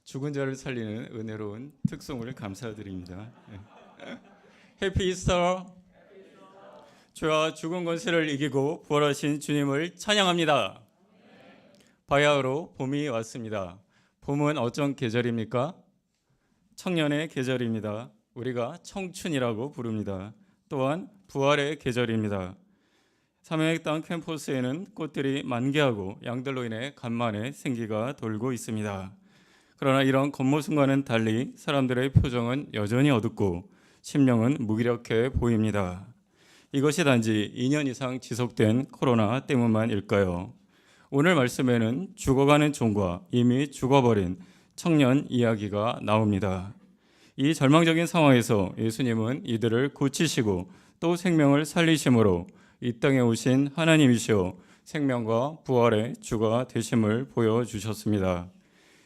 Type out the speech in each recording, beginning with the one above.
죽은 자를 살리는 은혜로운 특송을 감사드립니다. 해피 이스터. 주와 죽은 권세를 이기고 부활하신 주님을 찬양합니다. 바야흐로 봄이 왔습니다. 봄은 어떤 계절입니까? 청년의 계절입니다. 우리가 청춘이라고 부릅니다. 또한 부활의 계절입니다. 사명의 땅 캠퍼스에는 꽃들이 만개하고 양들로 인해 간만에 생기가 돌고 있습니다. 그러나 이런 겉모습과는 달리 사람들의 표정은 여전히 어둡고 심령은 무기력해 보입니다. 이것이 단지 2년 이상 지속된 코로나 때문만일까요? 오늘 말씀에는 죽어가는 종과 이미 죽어버린 청년 이야기가 나옵니다. 이 절망적인 상황에서 예수님은 이들을 고치시고 또 생명을 살리심으로 이 땅에 오신 하나님이시오 생명과 부활의 주가 되심을 보여주셨습니다.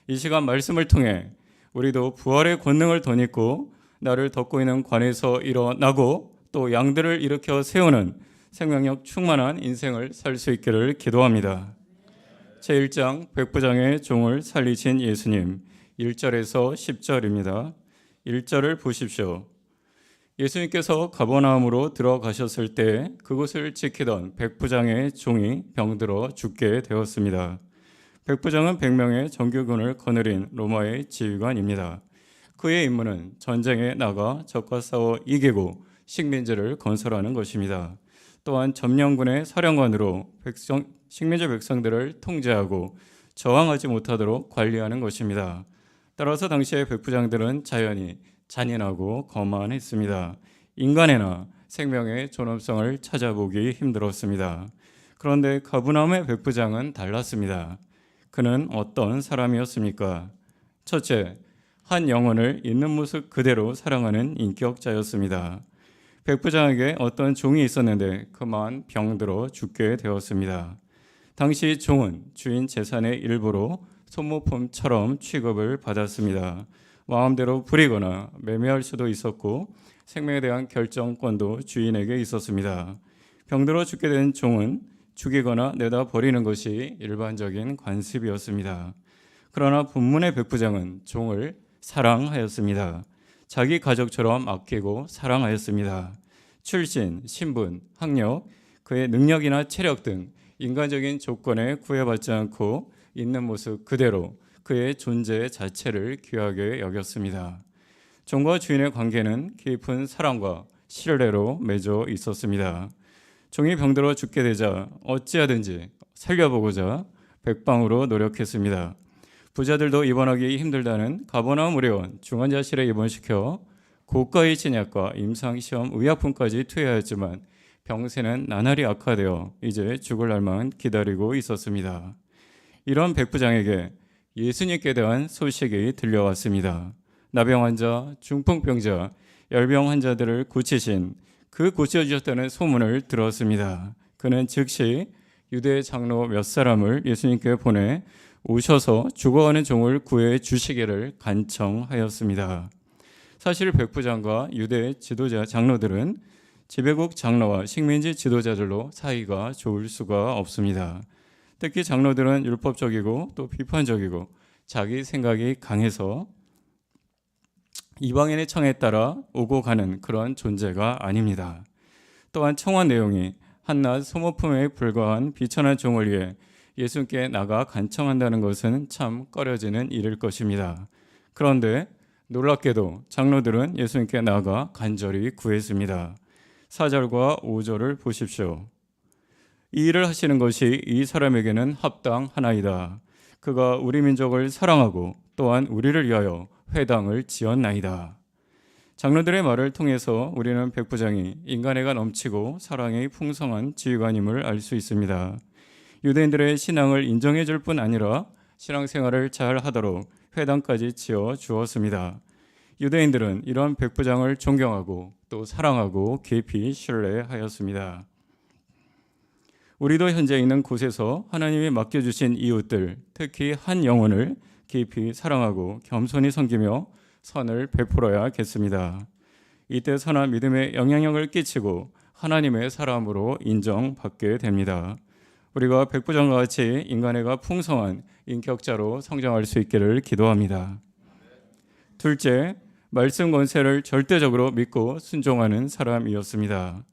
이 시간 말씀을 통해 우리도 부활의 권능을 덧입고 나를 덮고 있는 관에서 일어나고 또 양들을 일으켜 세우는 생명력 충만한 인생을 살 수 있기를 기도합니다. 제1장 백부장의 종을 살리신 예수님 1절에서 10절입니다. 1절을 보십시오. 예수님께서 가버나움으로 들어가셨을 때 그곳을 지키던 백부장의 종이 병들어 죽게 되었습니다. 백부장은 100명의 정규군을 거느린 로마의 지휘관입니다. 그의 임무는 전쟁에 나가 적과 싸워 이기고 식민지를 건설하는 것입니다. 또한 점령군의 사령관으로 식민지 백성들을 통제하고 저항하지 못하도록 관리하는 것입니다. 따라서 당시의 백부장들은 자연히 잔인하고 거만했습니다. 인간이나 생명의 존엄성을 찾아보기 힘들었습니다. 그런데 가버나움의 백부장은 달랐습니다. 그는 어떤 사람이었습니까? 첫째, 한 영혼을 있는 모습 그대로 사랑하는 인격자였습니다. 백부장에게 어떤 종이 있었는데 그만 병들어 죽게 되었습니다. 당시 종은 주인 재산의 일부로 소모품처럼 취급을 받았습니다. 마음대로 부리거나 매매할 수도 있었고 생명에 대한 결정권도 주인에게 있었습니다. 병들어 죽게 된 종은 죽이거나 내다 버리는 것이 일반적인 관습이었습니다. 그러나 본문의 백부장은 종을 사랑하였습니다. 자기 가족처럼 아끼고 사랑하였습니다. 출신, 신분, 학력, 그의 능력이나 체력 등 인간적인 조건에 구애받지 않고 있는 모습 그대로 그의 존재 자체를 귀하게 여겼습니다. 종과 주인의 관계는 깊은 사랑과 신뢰로 맺어 있었습니다. 종이 병들어 죽게 되자 어찌하든지 살려보고자 백방으로 노력했습니다. 부자들도 입원하기 힘들다는 가버나움 의료원 중환자실에 입원시켜 고가의 진약과 임상시험 의약품까지 투여하였지만 병세는 나날이 악화되어 이제 죽을 날만 기다리고 있었습니다. 이런 백부장에게 예수님께 대한 소식이 들려왔습니다. 나병 환자, 중풍병자, 열병 환자들을 고치신 그 고쳐주셨다는 소문을 들었습니다. 그는 즉시 유대 장로 몇 사람을 예수님께 보내 오셔서 죽어가는 종을 구해 주시기를 간청하였습니다. 사실 백부장과 유대 지도자 장로들은 지배국 장로와 식민지 지도자들로 사이가 좋을 수가 없습니다. 특히 장로들은 율법적이고 또 비판적이고 자기 생각이 강해서 이방인의 청에 따라 오고 가는 그런 존재가 아닙니다. 또한 청원 내용이 한낱 소모품에 불과한 비천한 종을 위해 예수님께 나가 간청한다는 것은 참 꺼려지는 일일 것입니다. 그런데 놀랍게도 장로들은 예수님께 나가 간절히 구했습니다. 4절과 5절을 보십시오. 이 일을 하시는 것이 이 사람에게는 합당하나이다. 그가 우리 민족을 사랑하고 또한 우리를 위하여 회당을 지었나이다. 장로들의 말을 통해서 우리는 백부장이 인간애가 넘치고 사랑이 풍성한 지휘관임을 알 수 있습니다. 유대인들의 신앙을 인정해 줄 뿐 아니라 신앙생활을 잘 하도록 회당까지 지어 주었습니다. 유대인들은 이런 백부장을 존경하고 또 사랑하고 깊이 신뢰하였습니다. 우리도 현재 있는 곳에서 하나님이 맡겨주신 이웃들, 특히 한 영혼을 깊이 사랑하고 겸손히 섬기며 선을 베풀어야겠습니다. 이때 선한 믿음의 영향력을 끼치고 하나님의 사람으로 인정받게 됩니다. 우리가 백부장과 같이 인간애가 풍성한 인격자로 성장할 수 있기를 기도합니다. 둘째, 말씀 권세를 절대적으로 믿고 순종하는 사람이었습니다.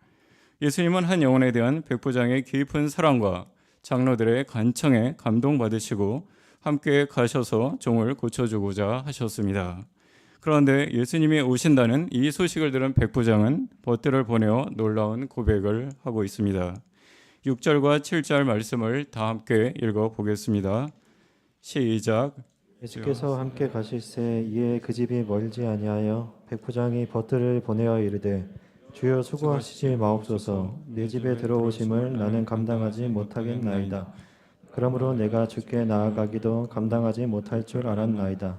예수님은 한 영혼에 대한 백부장의 깊은 사랑과 장로들의 간청에 감동받으시고 함께 가셔서 종을 고쳐주고자 하셨습니다. 그런데 예수님이 오신다는 이 소식을 들은 백부장은 벗들을 보내어 놀라운 고백을 하고 있습니다. 6절과 7절 말씀을 다 함께 읽어보겠습니다. 시작. 예수께서 함께 가실새 이에 그 집이 멀지 아니하여 백부장이 벗들을 보내어 이르되 주여 수고하시지 마옵소서. 내 집에 들어오심을 나는 감당하지 못하겠나이다. 그러므로 내가 주께 나아가기도 감당하지 못할 줄 알았나이다.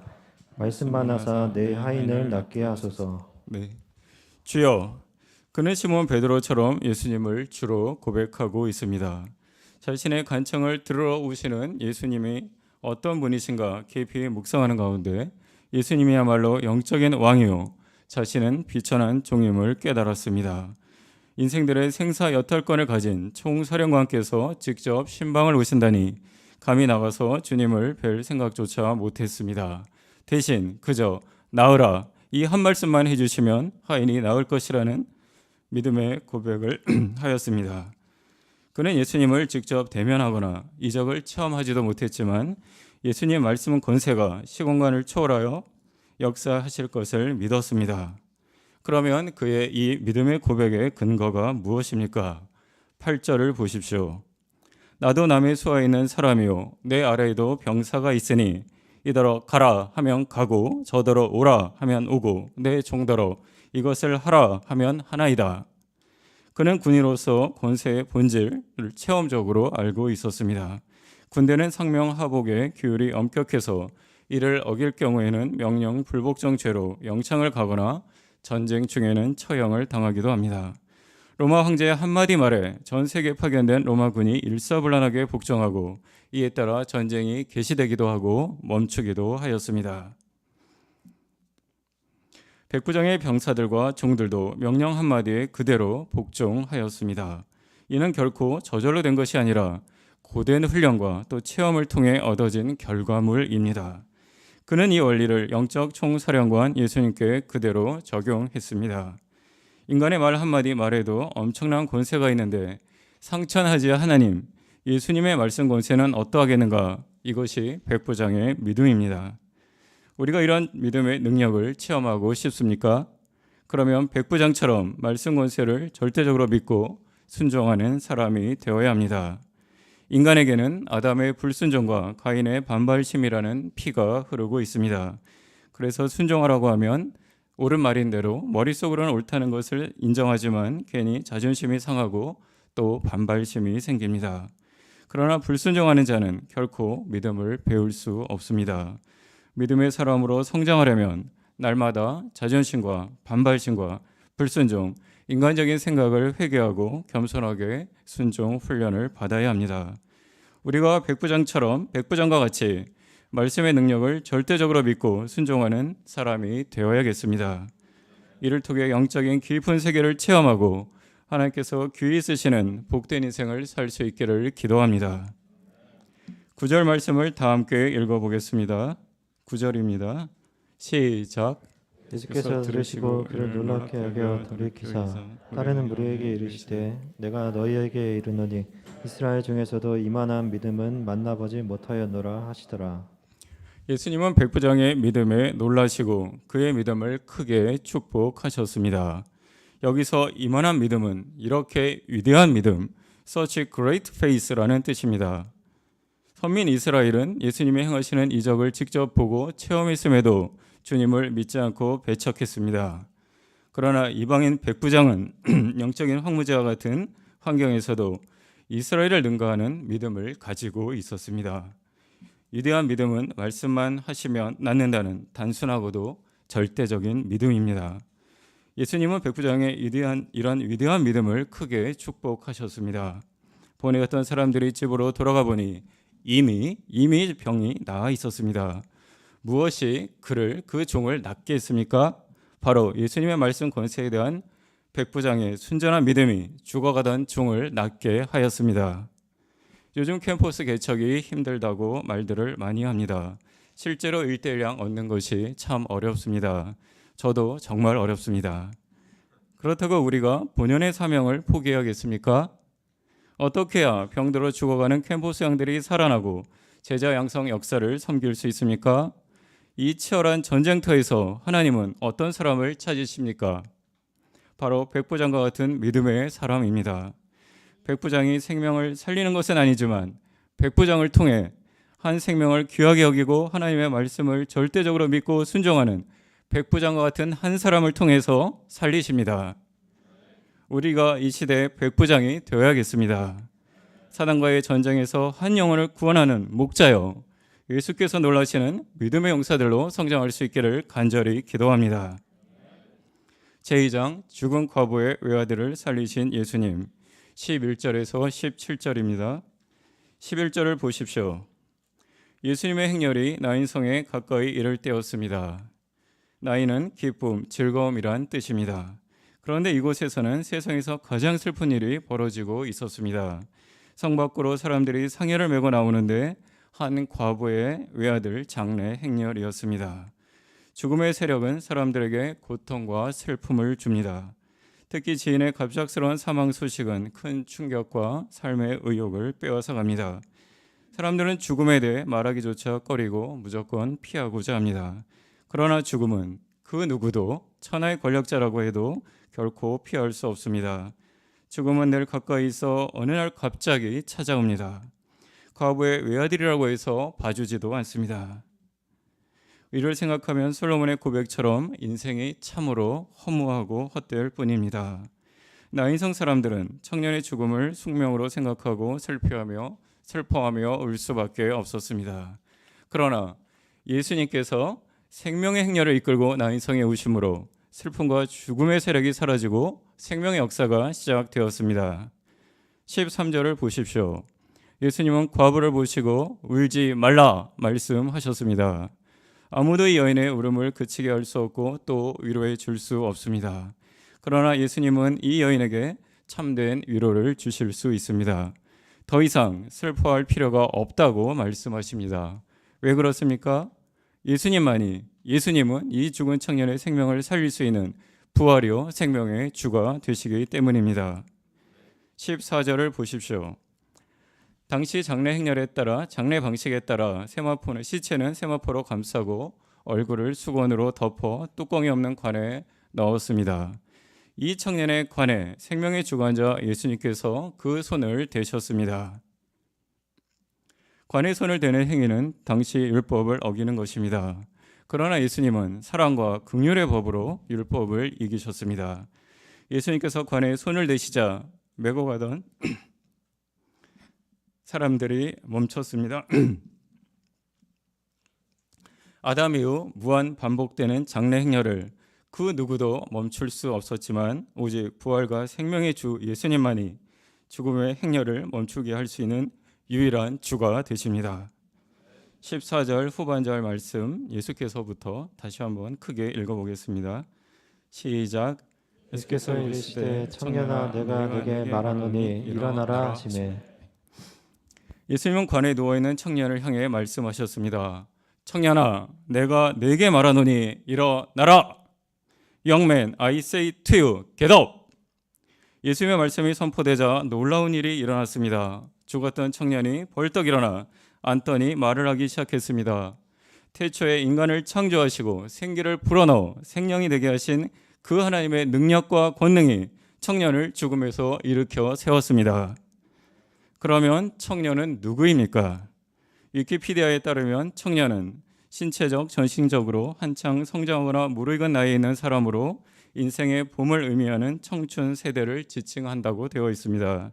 말씀만 하사 내 하인을 낫게 하소서. 네. 주여. 그는 시몬 베드로처럼 예수님을 주로 고백하고 있습니다. 자신의 간청을 들으러 오시는 예수님이 어떤 분이신가 깊이 묵상하는 가운데 예수님이야말로 영적인 왕이요 자신은 비천한 종임을 깨달았습니다. 인생들의 생사 여탈권을 가진 총사령관께서 직접 신방을 오신다니 감히 나가서 주님을 뵐 생각조차 못했습니다. 대신 그저 나으라 이 한 말씀만 해주시면 하인이 나을 것이라는 믿음의 고백을 하였습니다. 그는 예수님을 직접 대면하거나 이적을 체험하지도 못했지만 예수님의 말씀은 권세가 시공간을 초월하여 역사하실 것을 믿었습니다. 그러면 그의 이 믿음의 고백의 근거가 무엇입니까? 8절을 보십시오. 나도 남의 수하에 있는 사람이요 내 아래에도 병사가 있으니 이더러 가라 하면 가고 저더러 오라 하면 오고 내 종더러 이것을 하라 하면 하나이다. 그는 군인으로서 권세의 본질을 체험적으로 알고 있었습니다. 군대는 상명하복의 규율이 엄격해서 이를 어길 경우에는 명령 불복종 죄로 영창을 가거나 전쟁 중에는 처형을 당하기도 합니다. 로마 황제의 한마디 말에 전 세계에 파견된 로마군이 일사불란하게 복종하고 이에 따라 전쟁이 개시되기도 하고 멈추기도 하였습니다. 백부장의 병사들과 종들도 명령 한마디에 그대로 복종하였습니다. 이는 결코 저절로 된 것이 아니라 고된 훈련과 또 체험을 통해 얻어진 결과물입니다. 그는 이 원리를 영적 총사령관 예수님께 그대로 적용했습니다. 인간의 말 한마디 말에도 엄청난 권세가 있는데 상천하지 하나님, 예수님의 말씀 권세는 어떠하겠는가? 이것이 백부장의 믿음입니다. 우리가 이런 믿음의 능력을 체험하고 싶습니까? 그러면 백부장처럼 말씀 권세를 절대적으로 믿고 순종하는 사람이 되어야 합니다. 인간에게는 아담의 불순종과 가인의 반발심이라는 피가 흐르고 있습니다. 그래서 순종하라고 하면 옳은 말인 대로 머릿속으로는 옳다는 것을 인정하지만 괜히 자존심이 상하고 또 반발심이 생깁니다. 그러나 불순종하는 자는 결코 믿음을 배울 수 없습니다. 믿음의 사람으로 성장하려면 날마다 자존심과 반발심과 불순종, 인간적인 생각을 회개하고 겸손하게 순종 훈련을 받아야 합니다. 우리가 백부장과 같이 말씀의 능력을 절대적으로 믿고 순종하는 사람이 되어야겠습니다. 이를 통해 영적인 깊은 세계를 체험하고 하나님께서 귀히 쓰시는 복된 인생을 살 수 있기를 기도합니다. 9절 말씀을 다 함께 읽어보겠습니다. 9절입니다. 시작. 예수께서 들으시고 그를 놀랍게 여겨 돌이키사 따르는 무리에게 이르시되 내가 너희에게 이르노니 이스라엘 중에서도 이만한 믿음은 만나보지 못하였노라 하시더라. 예수님은 백부장의 믿음에 놀라시고 그의 믿음을 크게 축복하셨습니다. 여기서 이만한 믿음은 이렇게 위대한 믿음, such great faith라는 뜻입니다. 선민 이스라엘은 예수님이 행하시는 이적을 직접 보고 체험했음에도 주님을 믿지 않고 배척했습니다. 그러나 이방인 백부장은 영적인 황무지와 같은 환경에서도 이스라엘을 능가하는 믿음을 가지고 있었습니다. 위대한 믿음은 말씀만 하시면 낫는다는 단순하고도 절대적인 믿음입니다. 예수님은 백부장의 이런 위대한 믿음을 크게 축복하셨습니다. 보내갔던 사람들이 집으로 돌아가 보니 이미 병이 나아 있었습니다. 무엇이 그 종을 낫게 했습니까? 바로 예수님의 말씀 권세에 대한 백부장의 순전한 믿음이 죽어가던 종을 낫게 하였습니다. 요즘 캠퍼스 개척이 힘들다고 말들을 많이 합니다. 실제로 1대1량 얻는 것이 참 어렵습니다. 저도 정말 어렵습니다. 그렇다고 우리가 본연의 사명을 포기하겠습니까? 어떻게 해야 병들어 죽어가는 캠퍼스 양들이 살아나고 제자 양성 역사를 섬길 수 있습니까? 이 치열한 전쟁터에서 하나님은 어떤 사람을 찾으십니까? 바로 백부장과 같은 믿음의 사람입니다. 백부장이 생명을 살리는 것은 아니지만 백부장을 통해 한 생명을 귀하게 여기고 하나님의 말씀을 절대적으로 믿고 순종하는 백부장과 같은 한 사람을 통해서 살리십니다. 우리가 이 시대의 백부장이 되어야겠습니다. 사단과의 전쟁에서 한 영혼을 구원하는 목자여 예수께서 놀라시는 믿음의 용사들로 성장할 수 있기를 간절히 기도합니다. 제2장 죽은 과부의 외아들을 살리신 예수님 11절에서 17절입니다. 11절을 보십시오. 예수님의 행렬이 나인성에 가까이 이를 때였습니다. 나인은 기쁨, 즐거움이란 뜻입니다. 그런데 이곳에서는 세상에서 가장 슬픈 일이 벌어지고 있었습니다. 성 밖으로 사람들이 상여를 메고 나오는데 한 과부의 외아들 장례 행렬이었습니다. 죽음의 세력은 사람들에게 고통과 슬픔을 줍니다. 특히 지인의 갑작스러운 사망 소식은 큰 충격과 삶의 의욕을 빼앗아 갑니다. 사람들은 죽음에 대해 말하기조차 꺼리고 무조건 피하고자 합니다. 그러나 죽음은 그 누구도 천하의 권력자라고 해도 결코 피할 수 없습니다. 죽음은 늘 가까이 있어 어느 날 갑자기 찾아옵니다. 과부의 외아들이라고 해서 봐주지도 않습니다. 이를 생각하면 솔로몬의 고백처럼 인생이 참으로 허무하고 헛될 뿐입니다. 나인성 사람들은 청년의 죽음을 숙명으로 생각하고 슬퍼하며 울 수밖에 없었습니다. 그러나 예수님께서 생명의 행렬을 이끌고 나인성에 오심으로 슬픔과 죽음의 세력이 사라지고 생명의 역사가 시작되었습니다. 13절을 보십시오. 예수님은 과부를 보시고 울지 말라 말씀하셨습니다. 아무도 이 여인의 울음을 그치게 할 수 없고 또 위로해 줄 수 없습니다. 그러나 예수님은 이 여인에게 참된 위로를 주실 수 있습니다. 더 이상 슬퍼할 필요가 없다고 말씀하십니다. 왜 그렇습니까? 예수님은 이 죽은 청년의 생명을 살릴 수 있는 부활이요 생명의 주가 되시기 때문입니다. 14절을 보십시오. 당시 장례 행렬에 따라 장례 방식에 따라 시체는 세마포로 감싸고 얼굴을 수건으로 덮어 뚜껑이 없는 관에 넣었습니다. 이 청년의 관에 생명의 주관자 예수님께서 그 손을 대셨습니다. 관에 손을 대는 행위는 당시 율법을 어기는 것입니다. 그러나 예수님은 사랑과 긍휼의 법으로 율법을 이기셨습니다. 예수님께서 관에 손을 대시자 메고 가던 사람들이 멈췄습니다. 아담 이후 무한 반복되는 장례 행렬을 그 누구도 멈출 수 없었지만 오직 부활과 생명의 주 예수님만이 죽음의 행렬을 멈추게 할 수 있는 유일한 주가 되십니다. 14절 후반절 말씀 예수께서부터 다시 한번 크게 읽어보겠습니다. 시작. 예수께서 이르시되 청년아 내가 네게 말하노니 일어나라 하시매. 예수님은 관에 누워있는 청년을 향해 말씀하셨습니다. 청년아 내가 네게 말하노니 일어나라. Young man, I say to you, get up. 예수님의 말씀이 선포되자 놀라운 일이 일어났습니다. 죽었던 청년이 벌떡 일어나 앉더니 말을 하기 시작했습니다. 태초에 인간을 창조하시고 생기를 불어넣어 생명이 되게 하신 그 하나님의 능력과 권능이 청년을 죽음에서 일으켜 세웠습니다. 그러면 청년은 누구입니까? 위키피디아에 따르면 청년은 신체적, 전신적으로 한창 성장하거나 무르익은 나이에 있는 사람으로 인생의 봄을 의미하는 청춘 세대를 지칭한다고 되어 있습니다.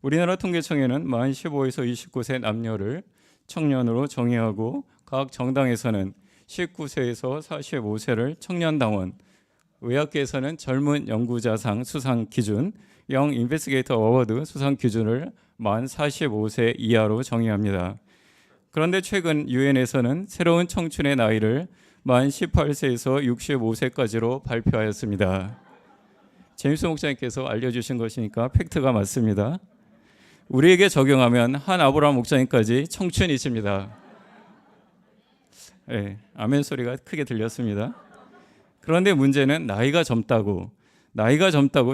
우리나라 통계청에는 만 15에서 29세 남녀를 청년으로 정의하고 각 정당에서는 19세에서 45세를 청년당원, 의학계에서는 젊은 연구자상 수상 기준, 영 인베스게이터 어워드 수상 기준을 만 45세 이하로 정의합니다. 그런데 최근 유엔에서는 새로운 청춘의 나이를 만 18세에서 65세까지로 발표하였습니다. 제임스 목사님께서 알려주신 것이니까 팩트가 맞습니다. 우리에게 적용하면 한 아브라함 목사님까지 청춘이십니다. 예, 아멘 소리가 크게 들렸습니다. 그런데 문제는 나이가 젊다고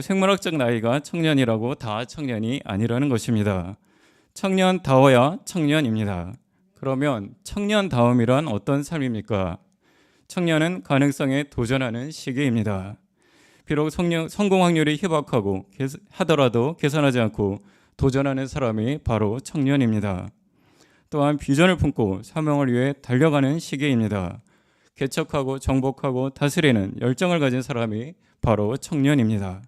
생물학적 나이가 청년이라고 다 청년이 아니라는 것입니다. 청년다워야 청년입니다. 그러면 청년다움이란 어떤 삶입니까? 청년은 가능성에 도전하는 시기입니다. 비록 성공 확률이 희박하고 하더라도 계산하지 않고 도전하는 사람이 바로 청년입니다. 또한 비전을 품고 사명을 위해 달려가는 시기입니다. 개척하고 정복하고 다스리는 열정을 가진 사람이 바로 청년입니다.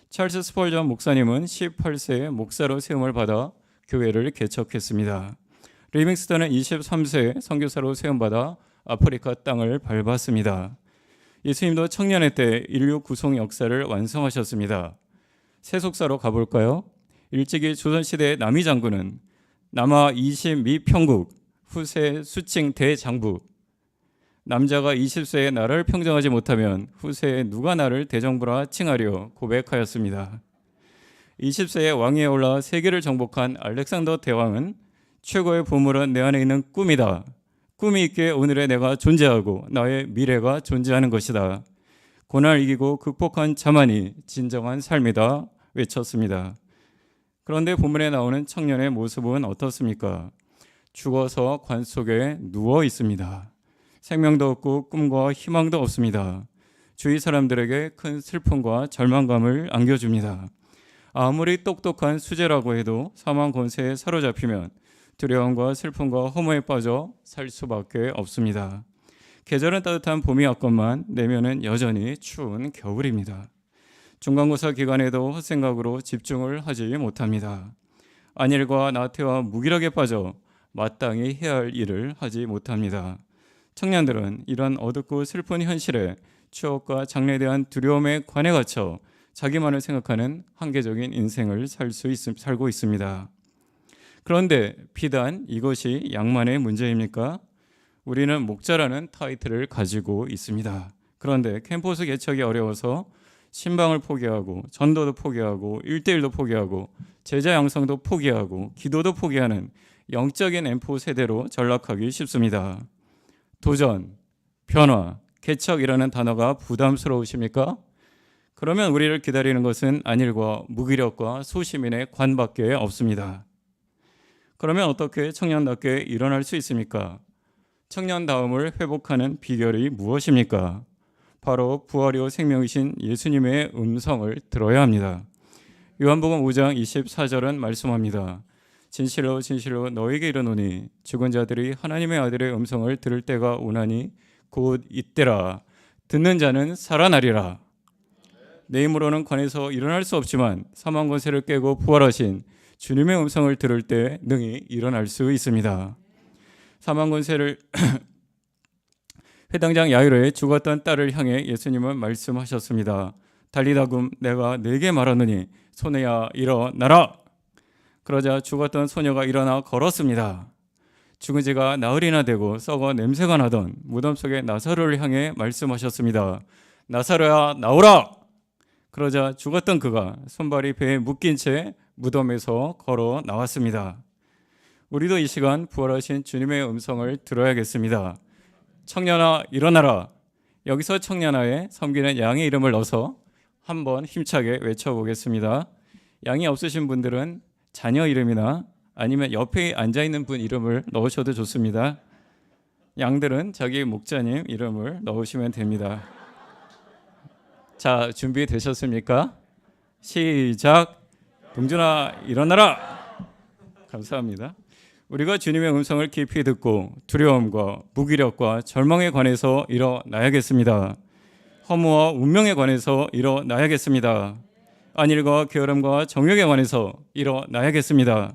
찰스 스펄전 목사님은 18세에 목사로 세움을 받아 교회를 개척했습니다. 리빙스턴은 23세에 선교사로 세움받아 아프리카 땅을 밟았습니다. 예수님도 청년의 때 인류 구속 역사를 완성하셨습니다. 세속사로 가볼까요? 일찍이 조선시대의 남이 장군은 남하 20미 평국, 후세 수칭 대장부. 남자가 20세에 나라를 평정하지 못하면 후세에 누가 나를 대정부라 칭하려 고백하였습니다. 20세에 왕위에 올라 세계를 정복한 알렉산더 대왕은 최고의 보물은 내 안에 있는 꿈이다. 꿈이 있기에 오늘의 내가 존재하고 나의 미래가 존재하는 것이다. 고난을 이기고 극복한 자만이 진정한 삶이다 외쳤습니다. 그런데 본문에 나오는 청년의 모습은 어떻습니까? 죽어서 관 속에 누워 있습니다. 생명도 없고 꿈과 희망도 없습니다. 주위 사람들에게 큰 슬픔과 절망감을 안겨줍니다. 아무리 똑똑한 수재라고 해도 사망 권세에 사로잡히면 두려움과 슬픔과 허무에 빠져 살 수밖에 없습니다. 계절은 따뜻한 봄이 왔건만 내면은 여전히 추운 겨울입니다. 중간고사 기간에도 헛생각으로 집중을 하지 못합니다. 안일과 나태와 무기력에 빠져 마땅히 해야 할 일을 하지 못합니다. 청년들은 이런 어둡고 슬픈 현실에 추억과 장래에 대한 두려움에 관에 갇혀 자기만을 생각하는 한계적인 인생을 살고 있습니다. 그런데 비단 이것이 양만의 문제입니까? 우리는 목자라는 타이틀을 가지고 있습니다. 그런데 캠퍼스 개척이 어려워서 신방을 포기하고 전도도 포기하고 1대1도 포기하고 제자 양성도 포기하고 기도도 포기하는 영적인 M4 세대로 전락하기 쉽습니다. 도전, 변화, 개척이라는 단어가 부담스러우십니까? 그러면 우리를 기다리는 것은 안일과 무기력과 소시민의 관밖에 없습니다. 그러면 어떻게 청년답게 일어날 수 있습니까? 청년다움을 회복하는 비결이 무엇입니까? 바로 부활이요 생명이신 예수님의 음성을 들어야 합니다. 요한복음 5장 24절은 말씀합니다. 진실로 진실로 너에게 이르노니 죽은 자들이 하나님의 아들의 음성을 들을 때가 오나니 곧 이때라. 듣는 자는 살아나리라. 내 힘으로는 관에서 일어날 수 없지만 사망 권세를 깨고 부활하신 주님의 음성을 들을 때 능히 일어날 수 있습니다. 사망 권세를 회당장 야이로의 죽었던 딸을 향해 예수님은 말씀하셨습니다. 달리다금 내가 네게 말하노니 소녀야 일어나라. 그러자 죽었던 소녀가 일어나 걸었습니다. 죽은 지가 나흘이나 되고 썩어 냄새가 나던 무덤 속의 나사로를 향해 말씀하셨습니다. 나사로야 나오라. 그러자 죽었던 그가 손발이 배에 묶인 채 무덤에서 걸어 나왔습니다. 우리도 이 시간 부활하신 주님의 음성을 들어야겠습니다. 청년아 일어나라. 여기서 청년아에 섬기는 양의 이름을 넣어서 한번 힘차게 외쳐보겠습니다. 양이 없으신 분들은 자녀 이름이나 아니면 옆에 앉아있는 분 이름을 넣으셔도 좋습니다. 양들은 자기 목자님 이름을 넣으시면 됩니다. 자, 준비되셨습니까? 시작. 동준아 일어나라. 감사합니다. 우리가 주님의 음성을 깊이 듣고 두려움과 무기력과 절망에 관해서 일어나야겠습니다. 허무와 운명에 관해서 일어나야겠습니다. 안일과 게으름과 정욕에 관해서 일어나야겠습니다.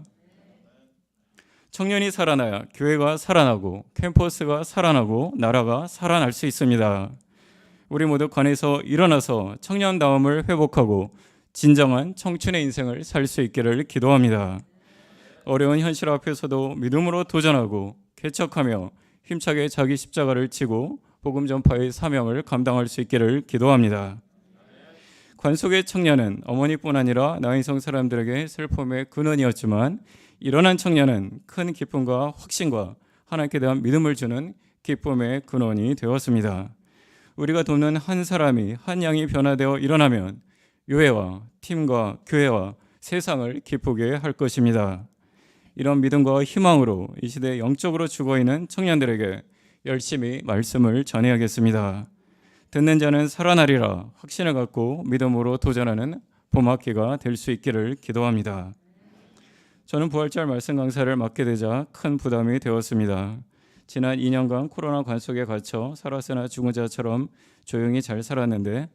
청년이 살아나야 교회가 살아나고 캠퍼스가 살아나고 나라가 살아날 수 있습니다. 우리 모두 관에서 일어나서 청년다움을 회복하고 진정한 청춘의 인생을 살 수 있기를 기도합니다. 어려운 현실 앞에서도 믿음으로 도전하고 개척하며 힘차게 자기 십자가를 지고 복음 전파의 사명을 감당할 수 있기를 기도합니다. 관 속의 청년은 어머니뿐 아니라 나인성 사람들에게 슬픔의 근원이었지만 일어난 청년은 큰 기쁨과 확신과 하나님께 대한 믿음을 주는 기쁨의 근원이 되었습니다. 우리가 돕는 한 사람이 한 양이 변화되어 일어나면 교회와 팀과 교회와 세상을 기쁘게 할 것입니다. 이런 믿음과 희망으로 이 시대 영적으로 죽어있는 청년들에게 열심히 말씀을 전해야겠습니다. 듣는 자는 살아나리라 확신을 갖고 믿음으로 도전하는 봄학기가 될 수 있기를 기도합니다. 저는 부활절 말씀 강사를 맡게 되자 큰 부담이 되었습니다. 지난 2년간 코로나 관 속에 갇혀 살았으나 죽은 자처럼 조용히 잘 살았는데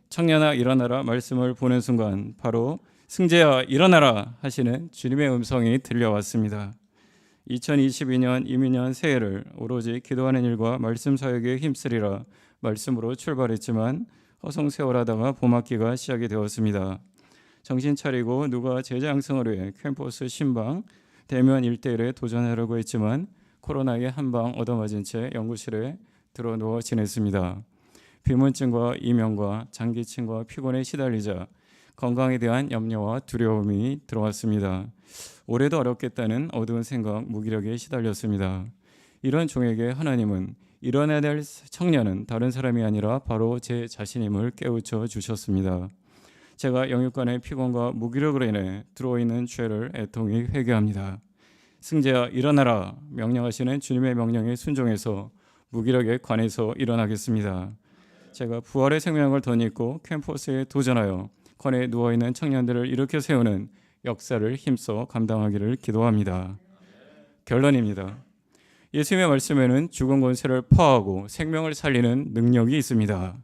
청년아 일어나라 말씀을 보는 순간 바로 승재야 일어나라 하시는 주님의 음성이 들려왔습니다. 2022년 이민년 새해를 오로지 기도하는 일과 말씀 사역에 힘쓰리라 말씀으로 출발했지만 허송세월하다가 봄학기가 시작이 되었습니다. 정신 차리고 누가 제자 양성을 위해 캠퍼스 신방 대면 1대1에 도전하려고 했지만 코로나에 한 방 얻어맞은 채 연구실에 들어 누워 지냈습니다. 비문증과 이명과 장기침과 피곤에 시달리자 건강에 대한 염려와 두려움이 들어왔습니다. 올해도 어렵겠다는 어두운 생각, 무기력에 시달렸습니다. 이런 종에게 하나님은 일어나야 될 청년은 다른 사람이 아니라 바로 제 자신임을 깨우쳐 주셨습니다. 제가 영육간의 피곤과 무기력으로 인해 들어있는 죄를 애통히 회개합니다. 승재야 일어나라 명령하시는 주님의 명령에 순종해서 무기력에 관해서 일어나겠습니다. 제가 부활의 생명을 덧입고 캠퍼스에 도전하여 관에 누워있는 청년들을 일으켜 세우는 역사를 힘써 감당하기를 기도합니다. 결론입니다. 예수님의 말씀에는 죽은 권세를 포하고 생명을 살리는 능력이 있습니다.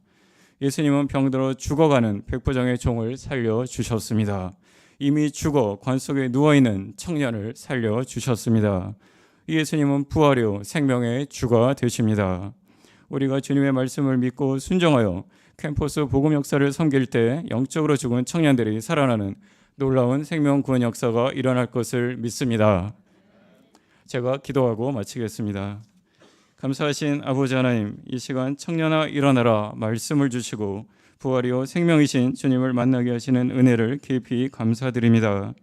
예수님은 병들어 죽어가는 백부장의 종을 살려주셨습니다. 이미 죽어 관 속에 누워있는 청년을 살려주셨습니다. 예수님은 부활이요 생명의 주가 되십니다. 우리가 주님의 말씀을 믿고 순종하여 캠퍼스 복음 역사를 섬길 때 영적으로 죽은 청년들이 살아나는 놀라운 생명 구원 역사가 일어날 것을 믿습니다. 제가 기도하고 마치겠습니다. 감사하신 아버지 하나님, 이 시간 청년아 일어나라 말씀을 주시고 부활이요 생명이신 주님을 만나게 하시는 은혜를 깊이 감사드립니다.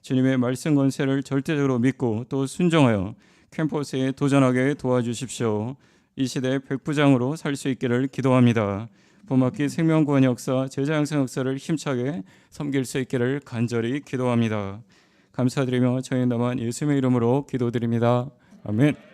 주님의 말씀 권세를 절대적으로 믿고 또 순종하여 캠퍼스에 도전하게 도와주십시오. 이 시대 백부장으로 살 수 있기를 기도합니다. 봄학기 생명구원 역사, 제자 양성 역사를 힘차게 섬길 수 있기를 간절히 기도합니다. 감사드리며 저희 남은 예수님의 이름으로 기도드립니다. 아멘.